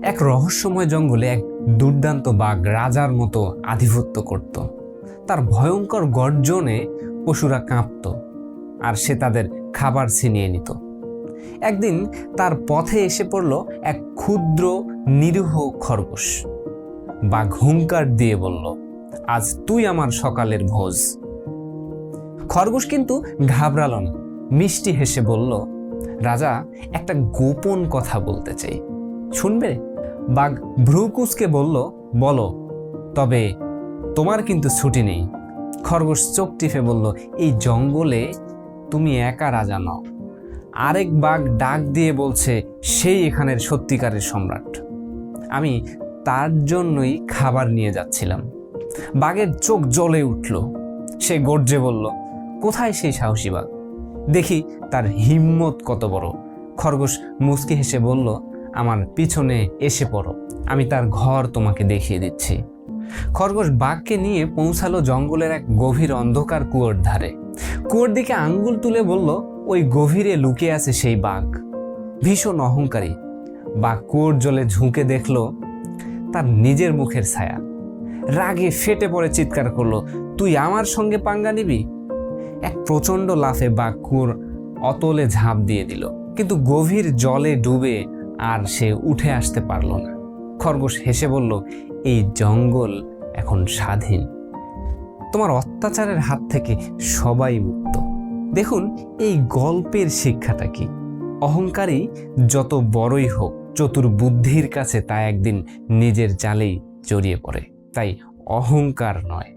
এক রহস্যময় জঙ্গলে এক দুর্দান্ত বাঘ রাজার মতো আধিপত্য করত। তার ভয়ঙ্কর গর্জনে পশুরা কাঁপত আর সে তাদের খাবার ছিনিয়ে নিত। একদিন তার পথে এসে পড়ল এক ক্ষুদ্র নিরীহ খরগোশ। বাঘ হুঙ্কার দিয়ে বলল, আজ তুই আমার সকালের ভোজ। খরগোশ কিন্তু ঘাবড়াল না, মিষ্টি হেসে বলল, রাজা, একটা গোপন কথা বলতে চাই, শুনবে? বাঘ ভ্রুকুচকে বলল, বলো, তবে তোমার কিন্তু ছুটি নেই। খরগোশ চোখ টিপে বলল, এই জঙ্গলে তুমি একা রাজা নও, আরেক বাঘ ডাক দিয়ে বলছে সেই এখানের সত্যিকারের সম্রাট। আমি তার জন্যই খাবার নিয়ে যাচ্ছিলাম। বাঘের চোখ জ্বলে উঠল। সে গর্জে বলল, কোথায় সেই সাহসী বাঘ? দেখি তার হিম্মত কত বড়। খরগোশ মুচকি হেসে বলল, আমার পিছনে এসে পড়ো, আমি তার ঘর তোমাকে দেখিয়ে দিচ্ছি। খরগোশ বাঘকে নিয়ে পৌঁছালো জঙ্গলের এক গভীর অন্ধকার কুয়োর ধারে। কুয়োর দিকে আঙ্গুল তুলে বলল, ওই গভীরে লুকিয়ে আছে সেই বাঘ, ভীষণ অহংকারী। বাঘ কুয়োর জলে ঝুঁকে দেখল তার নিজের মুখের ছায়া। রাগে ফেটে পড়ে চিৎকার করলো, তুই আমার সঙ্গে পাঙ্গা নিবি? এক প্রচণ্ড লাফে বাঘ কুয়োর অতলে ঝাঁপ দিয়ে দিল, কিন্তু গভীর জলে ডুবে আর সে উঠে আসতে পারল না। খরগোশ হেসে বলল, এই জঙ্গল এখন স্বাধীন, তোমার অত্যাচারের হাত থেকে সবাই মুক্ত। দেখুন এই গল্পের শিক্ষাটা কি? অহংকারী যত বড়ই হোক, চতুর বুদ্ধির কাছে তা একদিন নিজের জালেই জড়িয়ে পড়ে। তাই অহংকার নয়,